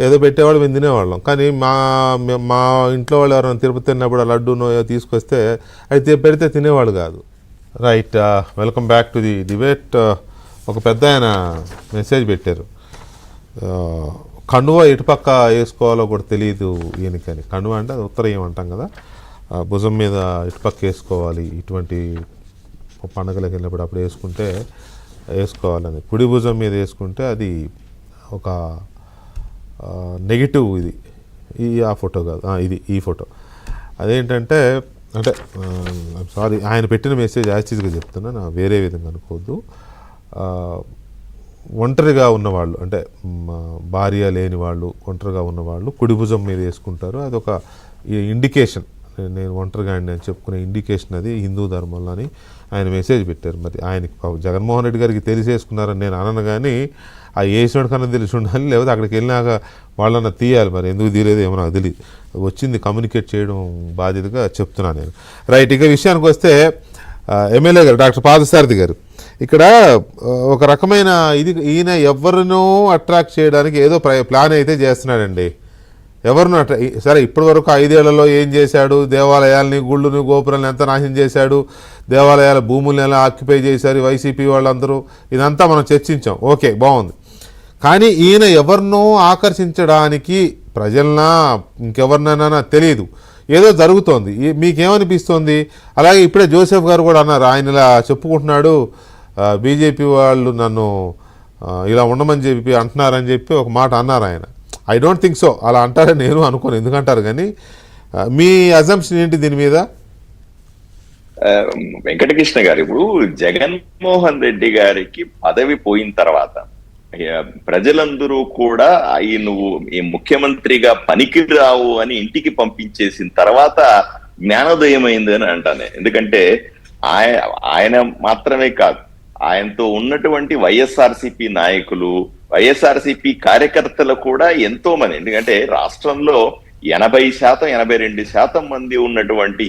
ఏదో పెట్టేవాళ్ళు మేము తినేవాళ్ళం. కానీ మా ఇంట్లో వాళ్ళు ఎవరైనా తిరుపతి తిన్నప్పుడు ఆ లడ్డూనో ఏదో తీసుకొస్తే అది పెడితే తినేవాళ్ళు కాదు. Right, welcome back to the debate. ఒక పెద్ద ఆయన మెసేజ్ పెట్టారు, కండువా ఇటుపక్క వేసుకోవాలో కూడా తెలియదు ఈయనకని. కండువా అంటే అది ఉత్తరీయం అంటాం కదా, భుజం మీద ఇటుపక్క వేసుకోవాలి, ఇటువంటి పండగలకు వెళ్ళినప్పుడు అప్పుడు వేసుకోవాలని. కుడి భుజం మీద వేసుకుంటే అది ఒక నెగిటివ్. ఆ ఫోటో కాదు, ఈ ఫోటో. అదేంటంటే అంటే సారీ, ఆయన పెట్టిన మెసేజ్ యాసిడ్గా చెప్తున్నా, నా వేరే విధంగా అనుకోవద్దు. ఒంటరిగా ఉన్నవాళ్ళు అంటే భార్య లేని వాళ్ళు, ఒంటరిగా ఉన్నవాళ్ళు కుడి భుజం మీద వేసుకుంటారు. అదొక ఇండికేషన్, నేను ఒంటరిగా అని చెప్పుకునే ఇండికేషన్ అది హిందూ ధర్మంలో అని ఆయన మెసేజ్ పెట్టారు. మరి ఆయనకి జగన్మోహన్ రెడ్డి గారికి తెలిసేసుకున్నారని నేను అనను, కానీ ఆ వేసినోడి కన్నా తెలిసి ఉండాలి, లేకపోతే అక్కడికి వెళ్ళినాక వాళ్ళన్న తీయాలి. మరి ఎందుకు తీయలేదు ఏమో నాకు తెలియదు, వచ్చింది కమ్యూనికేట్ చేయడం బాధ్యతగా చెప్తున్నాను నేను. రైట్, ఇక విషయానికి వస్తే ఎమ్మెల్యే గారు డాక్టర్ పార్థసారథి గారు ఇక్కడ ఒక రకమైన ఈయన ఎవరినో అట్రాక్ట్ చేయడానికి ఏదో ప్లాన్ అయితే చేస్తున్నాడండి. ఎవరినో సరే, ఇప్పటి వరకు 5 ఏళ్లలో ఏం చేశాడు, దేవాలయాల్ని, గుళ్ళుని, గోపురాలను ఎంత నాశనం చేశాడు, దేవాలయాల భూముల్ని ఎలా ఆక్యుపై చేశారు వైసీపీ వాళ్ళందరూ, ఇదంతా మనం చర్చించాం. ఓకే, బాగుంది. కానీ ఈయన ఎవరినో ఆకర్షించడానికి ప్రజలనా ఇంకెవరినైనా తెలియదు, ఏదో జరుగుతోంది. మీకేమనిపిస్తోంది? అలాగే ఇప్పుడే జోసెఫ్ గారు కూడా అన్నారు, ఆయన ఇలా చెప్పుకుంటున్నాడు, బీజేపీ వాళ్ళు నన్ను ఇలా ఉండమని చెప్పి అంటున్నారని చెప్పి ఒక మాట అన్నారు ఆయన. ఐ డోంట్ థింక్ సో, అలా అంటారని నేను అనుకోను, ఎందుకంటారు. కానీ మీ అజంప్షన్ ఏంటి దీని మీద? వెంకటకృష్ణ గారు, ఇప్పుడు జగన్మోహన్ రెడ్డి గారికి పదవి పోయిన తర్వాత ప్రజలందరూ కూడా నువ్వు ఈ ముఖ్యమంత్రిగా పనికిరావు అని ఇంటికి పంపించేసిన తర్వాత జ్ఞానోదయం అయింది అని అంటాను. ఎందుకంటే ఆయన మాత్రమే కాదు, ఆయనతో ఉన్నటువంటి వైఎస్ఆర్సీపీ నాయకులు, వైఎస్ఆర్సీపీ కార్యకర్తలు కూడా ఎంతో మంది, ఎందుకంటే రాష్ట్రంలో 80%, 82% మంది ఉన్నటువంటి